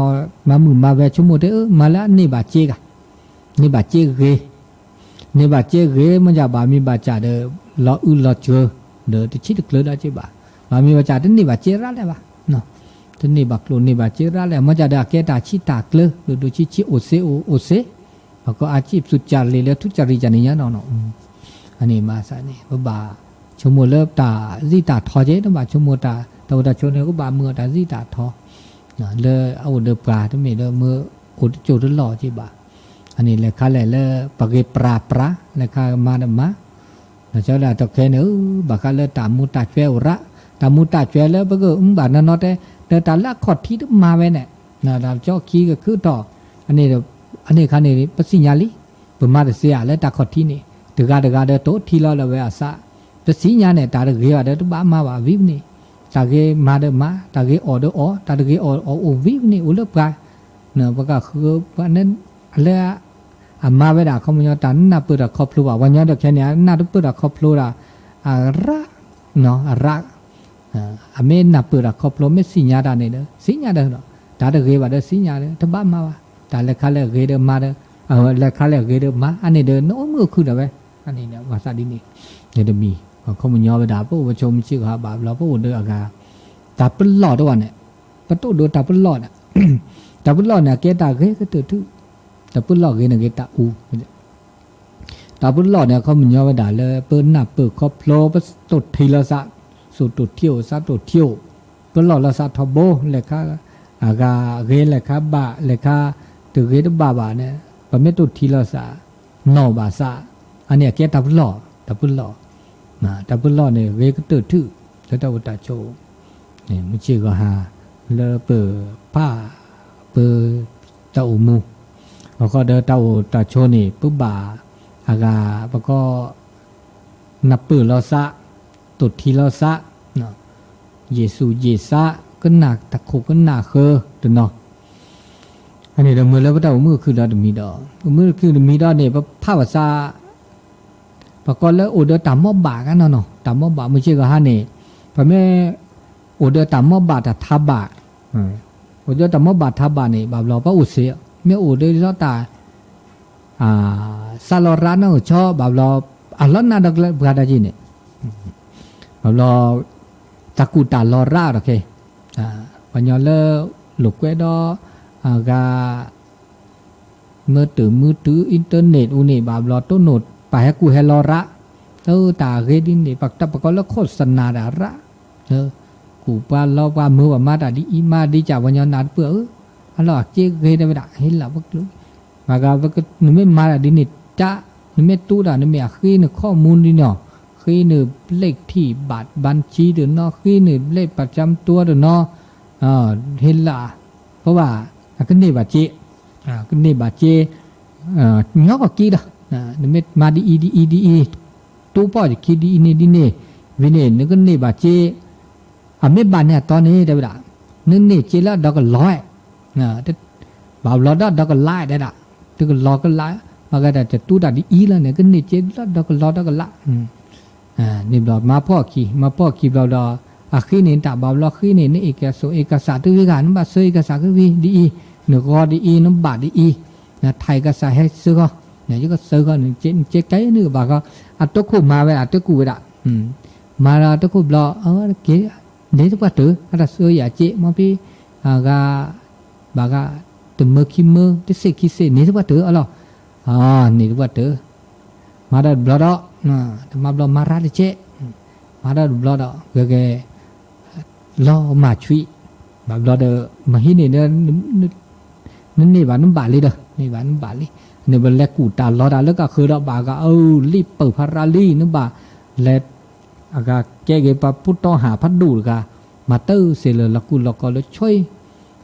มามือมาเวชั่วโมงเด้อมาละนี่บาเจกะนี่บาเจเกนี่บาเจเกมันจะบามีบาจาเด้อรอลอเจอเด้อที่ชิดเกลือได้เจบามีบาจาเด้อนี่บาเจระเลยบาเนาะทีนี้บาโคลนี่บาเจระเลยมันจะได้แก่ตาชิตาเกลือดูชิโอเซแล้วก็อาชีพสุจริตแล้วทุจริตจานี่ยเนาะอันนี้มาซะนี่บ่บาชั่วโมงเลิบตาซิตาทอเจตบ่ชั่วโมงตาตาชนก็บาเมื่อตาซิตาทอเลยเอาเดปลาทั้งนี้เลยเมื่ออุดจุดหล่อจิบาอันนี้เลยค่าเลยปะเกปลาเลยค่ามาดมาแล้วเจ้าละตะแค่เนอบาค่าเลยตามุตาเจวระตามุตาเจวแล้วบะก็บานั่นเนาะแต่ตาละขอดที่มาไว้เนี่ยนะตาเจ้าขี้ก็คือต่ออันนี้คันนี้ปัสิญญาลิปมาเสียแล้วตาขอดที่นี่ตะกาเดโตที่เราเลยอาซาปัสิญญาเนี่ยตาเกยว่าเดตบ้ามาว่าวิบนี่ตาเกมาเดมาตาเกออเดอตาเกออวิบนี่อุลปกาเนาะปะก็คือว่านั้นแล้วมาเวลาเขามันตาหน้าเปิดครอบครัววันนี้เด็กแค่นี้หน้าเปิดครอบครัวระเนาะระเมนหน้าเปิดครอบครัวไม่สิญญาดาเนี่ยเด้อสิญญาเด้อเนาะตาเกยว่าเด้อสิญญาเด้อตบ้ามาว่าตาเลขาเลเกเดมาเด้อเลขาเลเกเดมาอันนี้เด้อโน้มือคือเด้อเว้ยอันนี้เนี่ยภาษาดินี่เนี่ยเด้อมีเขามันย่อไปด่าพวกประชมชื่อหาบาปเราพวกเด้ออากาตาเป็นหลอดด้วยเนี่ยประตูโดนตาเป็นหลอดอ่ะตาเป็นหลอดเนี่ยเกตาเกก็ตื่นทุตาเป็นหลอดเกเนี่ยเกตาอูตาเป็นหลอดเนี่ยเขามันย่อไปด่าเลยเปิดหน้าเปิดครอบโลปตุดทีละสะสุดตุดเที่ยวซะตุดเที่ยวเป็นหลอดละสะทบโบเลยค่ะอากาเกเลยค่ะบะเลยค่ะตื่นเกตบาเนี่ยประเมตุดทีละสะนอบาสะอันนี้เกตาเป็นหลอดตาเป็นหลอดนะตาเป็นหลอดเนี่ยเวก็ตื่นทุแล้วตาอุตาโชนี่มันชื่อก็หาเลเปิดผ้าเปิดเต้ามูแล้วก็เดินเต้าตาโชนี่ปุ๊บบาอากาแล้วก็นับปืนลอซะตุดทีลอซะเนาะเยซูเยซะก็หนักตะคุก็หนักเคอตัวเนาะอันนี้เราเมื่อแล้วเต้ามือคือเราจะมีดอกมือคือมีดอกเนี่ยผ้าภาษาปะก็แล้วโอเดอตามมอบบากันเนาะตามมอบบาไม่ใช่ก็ฮะเนี่ยพอแม่โอเดอตามมอบบาแต่ทับบาโอเดอตามมอบบาทับบาเนี่ยบาเราก็อุเสียแม่โอเดอชอบตาซาลอรานะชอบบาเราอัลลอฮ์น่าดักเลยบาดาจีเนี่ยบาเราตะกูตาลอราโอเควันย้อนเล่หลุกแวดอกามือถืออินเทอร์เน็ตอุนี่บาเราต้นโนดไปให้กูให้รอระตาเกดินนี่ปักตะปะก็แล้วโคตรสนาดาระกูปาเราว่ามือว่ามาดาดีมาดีจากวันยันนัดเปื่ออันหลอกเจ๊เกได้ไม่ได้เห็นหลับวักลุมากาวักนึกไม่มาดาดีนี่จ้านึกไม่ตู้ดานึกไม่ขี้นึกข้อมูลดีเนาะขี้นึกเลขที่บัญชีเดือนเนาะขี้นึกเลขประจำตัวเดือนเนาะเห็นละเพราะว่าก็นี่บาเจ๊ก็นี่บาเจ๊เงาก็กี้ดนึกไม่มาดีตู้ป้อจะคิดดีนี่วินนึกก็นี่บาเจไม่บานเนี่ยตอนนี้ได้ไหมล่ะนี่เจแล้วดอกก็ร้อยบ่าวรอดอกก็ไล่ได้ละตึกรอก็ไล่มาก็ได้จะตู้ดัดดีแล้วเนี่ยก็นี่เจแล้วดอกก็รอดอกก็ละนี่บ่าวมาพ่อขี่บ่าวดอขี้นี่ตาบ่าวรอขี้นี่เอกสารตัววิการน้ำบาซื้อเอกสารก็วีดีหนึ่งก็ดีน้ำบาดีไทยก็ใส่ให้ซื้อก็เนี่ยก็ซื้อก็เจ๊ไก่นึกบ่าวก็ตัวคู่มาไว้ตัวกูไว้ละมาแล้วตัวคู่รอเก๋เดี๋ยวตัวตื้ออะไรซื้ออย่าเจ๊มาพี่ก็บ่าวก็ตัวมือขี้มือที่เสกขี้เสกนี่ตัวตื้ออะไรนี่ตัวตื้อมาได้บล็อกมาบล็อกมาราดเจ๊มาได้บล็อกก็รอมาช่วยแบบรอเดอมาที่นี่เนี่ยนี่บ้านน้ำบาลีเด้อนี่บ้านน้ำบาลีเนี่ยเป็นแลกูตาลอดาแล้วก็คือเราบาก็รีบเปิดพาราลีนึกบ่าแลอากาแกเก็บพุทธหาพัดดูกะมาเตอร์เสร็จเลยละกูเราก็เลยช่วย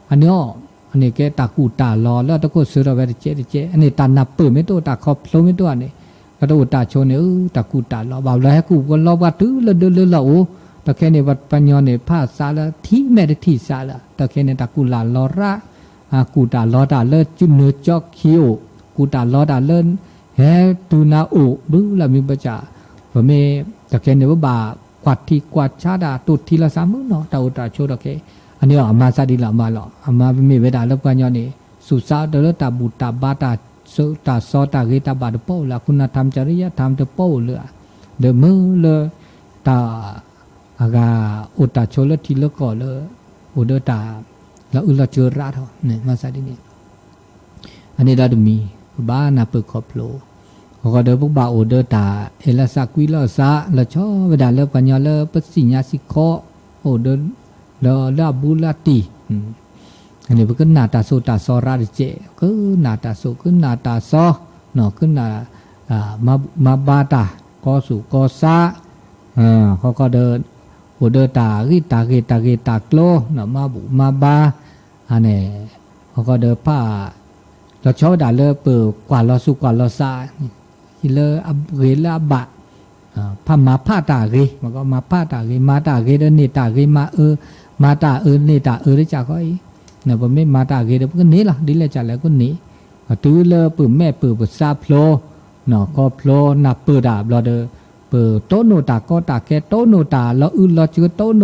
อันนี้แกตากูตาลอแล้วตะโกซื้อเราไปเจ๊อันนี้ตาหนับเปิดไม่ตัวตาขอบโลไม่ตัวนี่ก็ตัวตาโชว์เนี่ยตากูตาลอบ่าวแล้วให้กูก็รอว่าตื้อแล้วเดินเลยละโอ้ตะแค่เนี่ยวัดปัญญาเนี่ยผ้าซาละที่แม่ได้ที่ซาละตะแค่เนี่ยตากูลาลอระกูตาลอตาเลิศจุนเนื้อจอกคิวก กูตาล้อตาเล่นเฮตูนาอุบึ้งละมีประจ่าว่าเมตะเกเนี่ยว่าบากวาดที่กวาดชาดาตุดทีละ3มื้อเนาะตาอุตาโชตะเกอันนี้อามาซาดีละมาหรออามาเมเวดาลบกันยอนี่สุสาเดลตาบุตาบาตาสุตาซอตาเกตาบาดโปละคุณธรรมจริยธรรมเดโปเลยเดมือเลยตาอากาอุตาโชลทีละก่อเลยอุดตาแล้วอุลเจอราทเนี่ยมาซาดีนี่อันนี้ดาดมีบ้านาเปิดขอบโลก็เดบุบาอุดตาเอลสักวิลสะละชอเวดาเลปัญญาเลปัสสิญาสิโคอุดลาบุลาติอันนี้เป็นนาตาโซตาซอราดิเจคือนาตาโซคือนาตาซอเนาะคือนามาบาตากอสุกอซาเขาก็เดินอุดตาริตาเกตาเกตาโกลเนาะมาบุมาบาอันนี้เขาก็เดินผ้าเราชอบด่าเลเปิดกว่าเราสุกว่าเราซาฮิเลอับเรลาบะพมาผ้าตาเกมันก็มาผ้าตาเกมาตาเกเดนตาเกมาตาเนตาได้จากก็อีเนี่ยพอไม่มาตาเกเดก็นี้ล่ะดิเลยจากแล้วก็นี้ตื้อเลเปิดแม่เปิดซาโพลเนาะก็โพลนับเปิดดาบเราเดเปิดโตโนตาก็ตาแกโตโนตาเราเราชื่อโตโน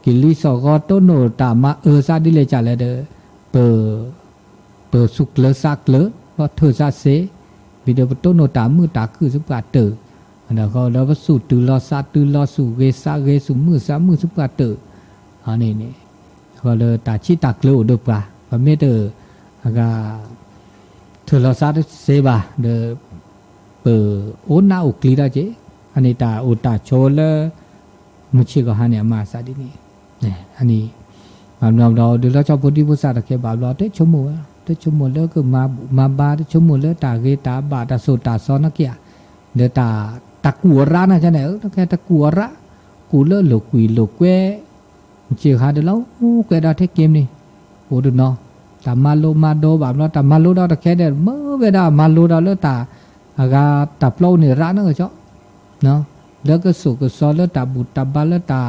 กิลิสก็โตโนตามาซาดิเลยจากแล้วเดเปิดสุกเลซักเลเพราะเธอซาเซวิดีโอโตโนตามือตาคือสุกาเตออันนั้นก็เราสูตือลอซาตือลอสูเกซาเกสุมือซามือสุกาเตออันนี้ก็เลยตาชิตากเลอุดปะพระเมตเตอร์อากาเธอลอซาเซบาเดเปิดโอนาอุกลีได้เจอันนี้ตาอุตาโชเลมุชิก็ฮันเนี่ยมาซาดินี่เนี่ยอันนี้เราเดี๋ยวเราชอบพูดที่ภาษาตะเกียบเราเตชั่วโมงแล้วก็มาบาเตชั่วโมงแล้วตาเกตาบาตาโซตาซอนักเกียเดี๋ยวตากัวระนะใช่ไหมตะแค่ตะกัวระกูเลหลกุยหลกเวเชื่อหาเดี๋ยวเราเกดาเทเกมนี่โอ้ดูเนาะตามาโลมาโดแบบเราตามาโลเราตะแค่เดี๋ยวเมื่อเวลามาโลเราแล้วตาอากาตาเปล่าเนี่ยร้านนั่นก็เจ้าเนาะแล้วก็สุกซอแล้วตาบุตาบาแล้วตา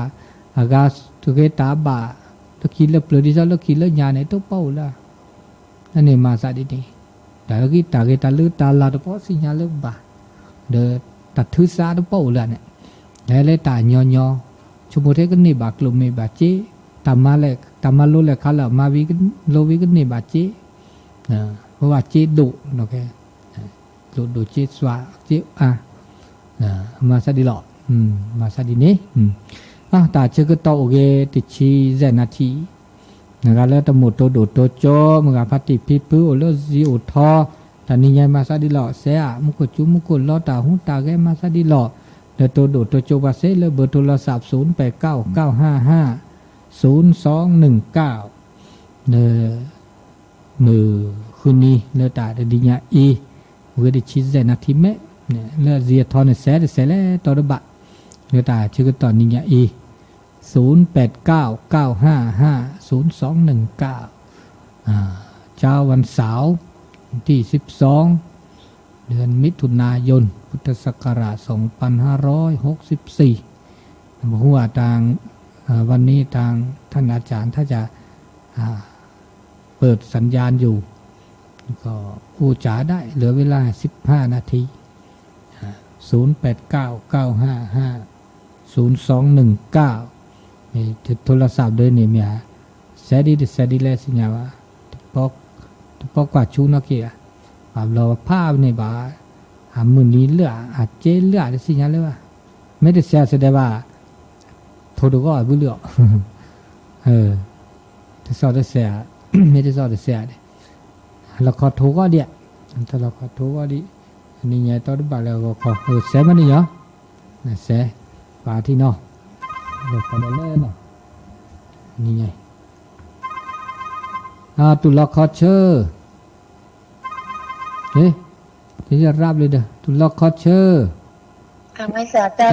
อากาตุเกตาบาตะกี้แล้วเปลือยดิฉันแล้วกี้แล้วยาเนี่ยต้องเป้าละอันนี้มาซาดินี่แต่กี้ตาเกตาลือตาลาตะพอสิญาเลิกบาเดตัดทือซาต้องเป้าละเนี่ยแล้วเลยตาญอชั่วโมงเท่ากันนี่บากลมไม่บาเจตามาโลเลยเขาละมาวิกันโลวิกันนี่บาเจเพราะว่าเจดุโอเคดุเจสวาเจมาซาดิหลอมาซาดินี่ตาเชื่อก็ต่อโอเคติดชีเจนาทีนะครับแล้วตำรวจตัวโดดตัวโจมึงกับพัติพิพื้นโอเลซีโอทอแต่นี่ยังมาซาดิหลอเสียมุกจุมุกล้อตาหุ่นตาแกมาซาดิหลอแล้วตัวโดดตัวโจบาเซ่เลยเบอร์โทรศัพท์0899550219เนี่ยมือคุณนี่แล้วตาเดียอีเวดิชีเจนาทีเมเนี่ยแล้วเสียทอนเสียแล้วตัวระบะแล้วตาชื่อก็ตอนนี้อี0899550219เช้าวันเสาร์ที่12เดือนมิถุนายนพุทธศักราช2564บอกว่าทางวันนี้ทางท่านอาจารย์ถ้าจะเปิดสัญญาณอยู่ก็พูดจาได้เหลือเวลา15นาที0899550219โทรศัพท์ด้วยเนี่ยมีเสดีเลยสิเนี่ยว่าทุกปอกกว่าชูนักเกียร์เราภาพเนี่ยบ่ามือนี้เลือดเจเลือดสิเนี่ยเลยว่าไม่ได้เสียแสดงว่าโทรก็บุเลือจะสอดเสียไม่ได้สอดเสียเลยเราขอโทรก็เดียถ้าเราขอโทรก็ดีนี่ไงตอนนี้บ่าเราก็ขอเสียมันนี่เหรอเสียป่าที่นอเราขอได้เลยเนาะนี่ไงตุลคอเชอร์ที่จะรับเลยเด้อตุลคอเชอร์ไม่เสียแต่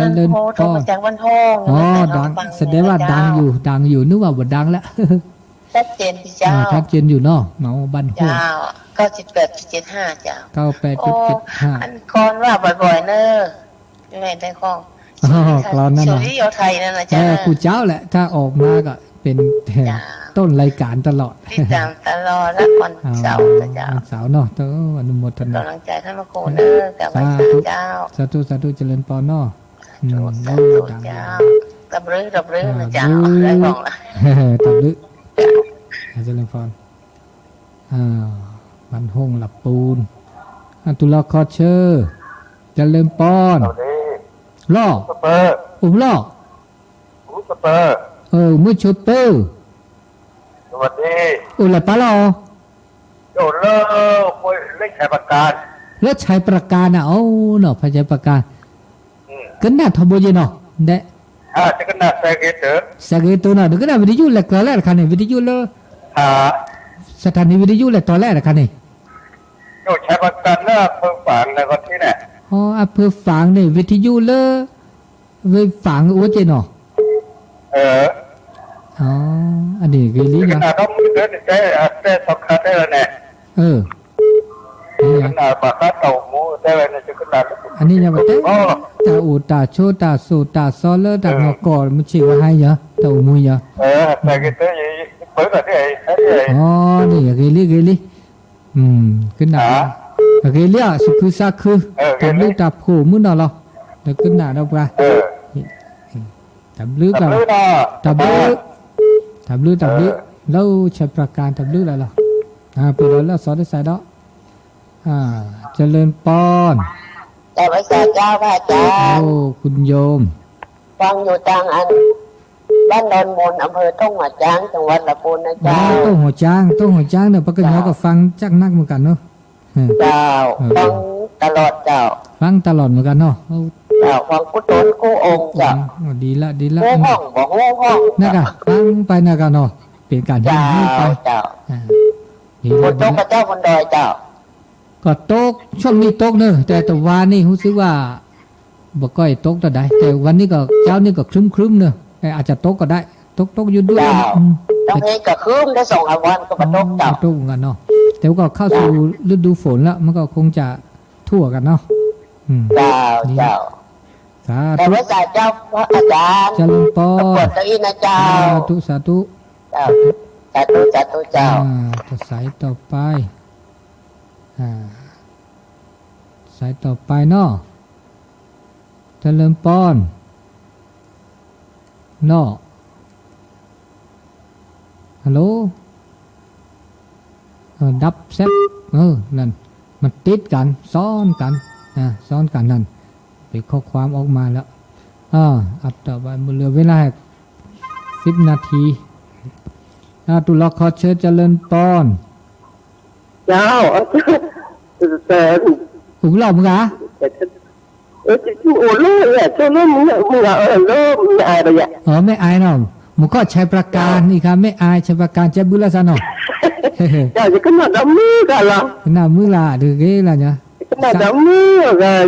โทรมาจากวันห้องดังแสดงว่าดังอยู่นึกว่าบ่ดังแล้วชัดเจนพี่เจ้าชัดเจนอยู่เนาะเมาบ้านห้วย98.75เจ้า98.75อันก่อนว่าบ่อยๆเนอะอยู่ในใต้ข้องกลอนนั่นน่ะสุริโยไทยนั่นน่ะจ้ากูเจ้าแหละถ้าออกมาก็เป็น ต้นรายการตลอดติดตามตลอดและวันเสาร์เจ้าวันเสาร์เนาะต้องอนุโมทนากำลังใจท่านพระครูเด้อกับพระเจ้าสาธุสาธุเจริญพรเนาะสาธุเจ้ารับรื้อนะเจ้าอะไรของล่ะตับลึกเจริญพรบันหงหลับปูนตุลาคอเชอร์เจริญพรล่อล่อมือชุดเตอร์สวัสดีหลับปลาล่อโอ้เลิกเล็กชายประการเลิกชายประการนะโอ้เนาะพระชายประการกันน่าทำบุญเนาะเด็กจะกันน่าแสกเตอร์แสกเตอร์เนาะเด็กน่าวิทยุเล็กตัวแรกคันนี้วิทยุเลยสถานีวิทยุเล็กตัวแรกคันนี้โอ้ชายประการน่าเพิ่งฝังในวันที่เนี่ยเพิ่งฝังนี่วิทยุเลยไว้ฝังอ้วนเจเนาะอันนี้คือลิงนะต้องมือเดินแต่สำคัญได้เลยเนี่ยขนาดปากกาเต่าหมูได้เลยเนี่ยจะขนาดอันนี้เนี่ยว่าตาอูตาโชตาสูตาซอเลอร์ตางอกอมันชื่อว่าให้เยอะเต่าหมูเยอะแต่ก็เตยเปิดอะไรนี่คือลิขึ้นหนาคือเลี้ยสุคือซาคือตำลึกตาโผล่มือหน่อเราแต่ขึ้นหนาเราไปตำลึกเราตำลึกแล้วใช้ประการตำลึกอะไรหรอไปแล้วสอนได้ใส่ดอกเจริญปอนแต่พระเจ้าพระอาจารย์คุณโยมฟังอยู่ทางอันบ้านดอนมูลอำเภอทุ่งหัวช้างจังหวัดลำพูนนะเจ้าทุ่งหัวช้างเนี่ยปกติเราก็ฟังจักนักเหมือนกันเนาะเจ้าฟังตลอดเจ้าฟังตลอดเหมือนกันเนาะเจ้าฟังกุศลกู้องค์เจ้าดีละห้องบอกห้องนักฟังไปนักเนาะเป็นการให้ไปเจ้าบนโต๊ะพระเจ้าบนดอยเจ้าก็โต๊ะช่วงนี้โต๊ะเนอะแต่ตัววานนี่รู้สึกว่าบ่ก้อยโต๊ะต่อได้แต่วันนี้ก็เจ้านี่ก็ครึ้มเนอะอาจจะโต๊ะก็ได้โต๊ะอยู่ด้วยต้องให้ก็ครึ้มได้2 วันก็มาโต๊ะเจ้าโต๊ะกันเนาะแต่ก็เข้าสู่ฤดูฝนแล้วมันก็คงจะทั่วกันเนาะเจ้าแต่ว่าเจ้าพระอาจารย์เจริญพรปวดตะอีนะเจ้าสาธุเจ้าสายต่อไปสายต่อไปเนาะเจริญพรเนาะฮัลโหลดับเซ็ตนั่นมันติดกันซ้อนกันนั่นเป็นข้อความออกมาแล้วอัปต่อไปเหลือเวลา10 นาทีตุลาคอเชิญเจริญพรเจ้าแต่ถูกหลอกมึงอ่ะจู่โอ้เล่เนี่ยเจ้าเล่มึงเล่ไม่อายเลยอ่ะไม่อายเนาะมึงก็ใช้ประการนี่ครับไม่อายใช้ประการใช้บุรุษเนาะเจ้าจะขึ้นมาดำมือกันละขึ้นมามือละดูเกล่ะเนี่ยขึ้นมาดำมือกัน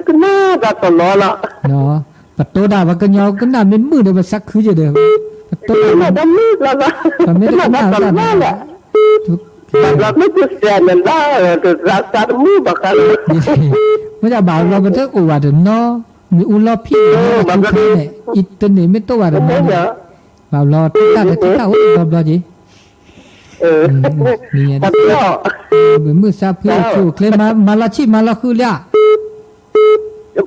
ขึ้นมาดัดตลอดละเนาะประตูดาวกันยอกันดาเป็นมือเดี๋ยวสักคือจะเดี๋ยวประตูดำมือละละไม่ได้ดัดตลอดละเราไม่จะเสียเงินได้แต่รักมือบักกันไม่จะบ่าวเราเป็นเท่าอุวัดเนาะมีอุลพี่มันก็เนี่ยอิตเนี่ยไม่ตัวอะไรเนาะบ่าวรอตั้งแต่ที่เต้าบ่าวจีนี่เป็นมือซาเพื่อชูเคลมาลาชิมาลาคือเลี้ย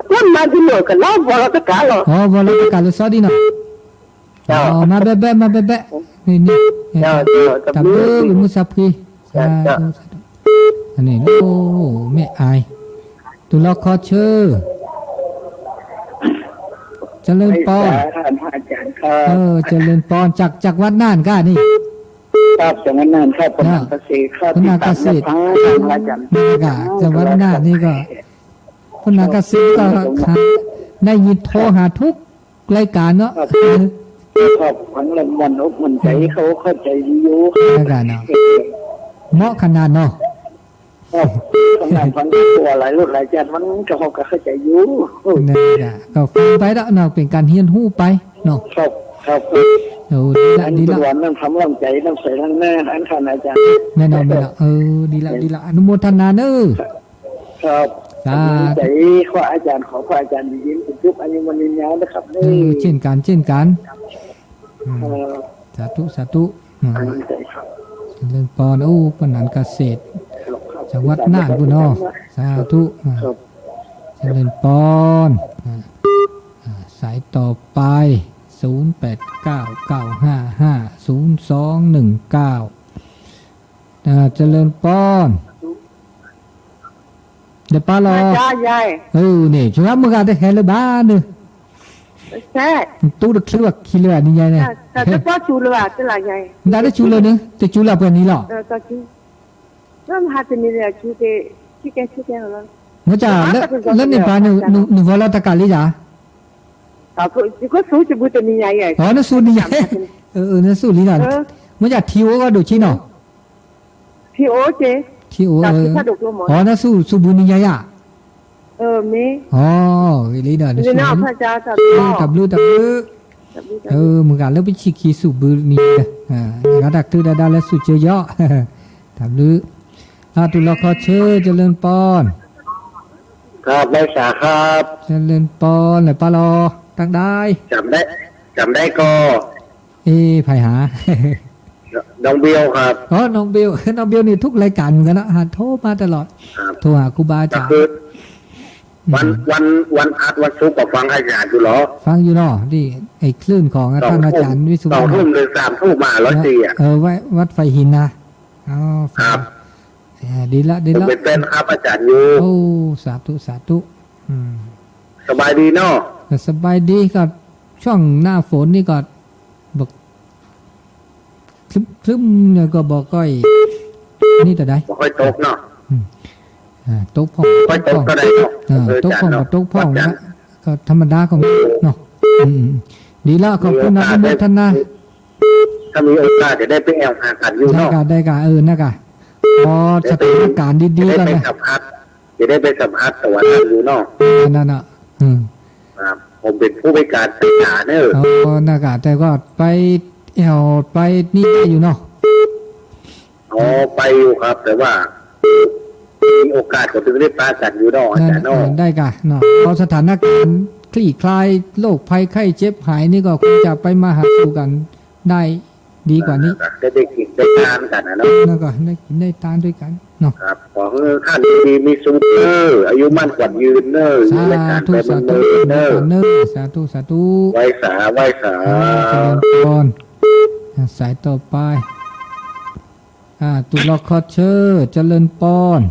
คนมาที่เหนือกันแล้วบอลตะการหรอบอลตะการเลยสอดีเนาะมาเบ๊ะนี่ตับเบิ้ลมือซาพี่อันนี้โอ้ไม่อายตุลาคอเชอร์เจริญปอนเจริญปอนจากวัดน่านก้านี่ครับจากวัดน่านครับพนักเกษตรครับพนักเกษตรจากวัดน่านนี่ก็พนักเกษตรก็ได้ยินโทรหาทุกรายการเนาะครับพังละมันอกมันใจเขาเข้าใจดีอยู่รายการเนาะเหมาะขนาดเนาะขนาดฟังตัวหลายรุ่นหลายจันมันก็เขาเข้าใจอยู่นี่แหละก็ฟังไปแล้วเนาะเป็นการเฮียนหู้ไปเนาะครับดีละวันนั่งทำร่างใจนั่งใส่ร่างแม่อันขนาดอาจารย์แน่นอนดีละอนุโมทนาเนอะครับใจขออาจารย์ขอพระอาจารย์ยิ้มจุ๊บอายุวันนี้ยาวนะครับเช่นกันสาธุ เรื่องปอนโอ้ปนันเกษตรจังหวัดน่านพุ่นเนาะสาธุเจริญปอนสายต่อไป0899550219เจริญปอนเดี๋ยวป้ารอนี่ช่วยมึงกันได้เห็นเลยบ้านเนอะใช่ตู้ดึกซื้อว่าขี้เลือดนี่ใหญ่เนี่ยแต่ก็ชูเลยว่าจะหลายใหญ่ได้ชูเลยเนอะแต่ชูแล้วเพื่อนนี้หรอก็ชูแล้วมันหาจะมีอะไรชูเกเหรอเมื่อจ้าแล้วในบ้านหนูว่าเราตะการลิจ้าก็สู้จะบุตรนี่ใหญ่อ๋อนั่นสู้นี่ใหญ่นั่นสู้นี่น่ะเมื่อจ้าทีโอก็ดูชิโน่ทีโอเจทีโออ๋อนั่นสู้บุญนี่ใหญ่อะมีอ๋อลีน่ะนี่น่าพระเจ้าตับมึงกันแล้วไปชิคีสูบนี่กระดักตื้อดาแล้วสูเจเยอะตับลือตุลคอเชเจริญปอนครับได้สาครับเจริญปอนไหนปลอตั้งได้จำได้ก็ไผหาน้องเบลครับอ๋อน้องเบลนี่ทุกรายการเหมือนกันนะหาโทรมาตลอดโทรหาครูบาอาจารย์วันอัดวันศุกร์ก็ฟังอาจารย์อยู่หรอฟังอยู่เนาะดิไอ้คลื่นของท่านอาจารย์วิสุวรรณ2 ทุ่มถึง 3 ทุ่มมา104วัดไฟหินนะอ๋อครับดีละเป็นครับอาจารย์อยู่โอ้สาธุสบายดีเนาะสบายดีก็ช่วงหน้าฝนนี่ก็บอกคลึ้มเนี่ยก็บอกก้อยนี่แต่ใดบ่ค่อยตกเนาะตกพ่องก็ได้เนาะตกพ่องกับตกพ่องนะก็ธรรมดาของเนาะดีละขอบคุณนะอนุโมทนาถ้ามีโอกาสจะได้ไปแอลหากันอยู่เนาะได้กะนะคะพอสถานการณ์ดีๆกันเลยจะได้ไปสัมภาษณ์ตัวนั้นอยู่เนาะนั่นน่ะครับผมเป็นผู้บริการสถานเนอะนะคะแต่ก็ไปแอลไปนี่อยู่เนาะไปอยู่ครับแต่ว่ามีโอกาสก็ถึงได้ปากันอยู่เนาะอาจารย์เนาะได้กะเนาะพอสถานการณ์คลี่คลายโรคภัยไข้เจ็บหายนี่ก็คงจะไปมาหาสู่กันได้ดีกว่านี้ได้กินได้ทานกันนะเนาะแล้วก็ได้กินได้ทานด้วยกันเนาะครับขอให้ท่านมีสุขอายุมั่นขวัญยืนเนอะสาธุสาธุสาธุไหว้สาก่อนสายต่อไปตุลคอเชอเจริญปอน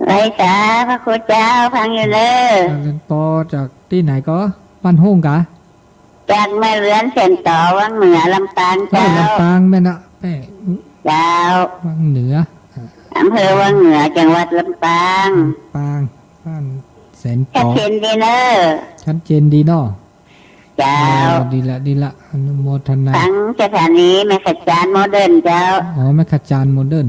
ไหว้สาพระคุณเจ้าฟังอยู่เลยเจริญปอจากที่ไหนก็บ้านห้องกะจากแม่เรือนเส้นต่อวังเหนือลำปางเจ้าลำปางแม่นะเจ้าวังเหนืออำเภอวังเหนือจังหวัดลำปางบ้านแสนปอชัดเจนดีเนอะชัดเจนดีเนาะเจ้าดีละอนุโมทนาทั้งสถานีแม่ขจานโมเดิร์นเจ้าแม่ขจานโมเดิร์น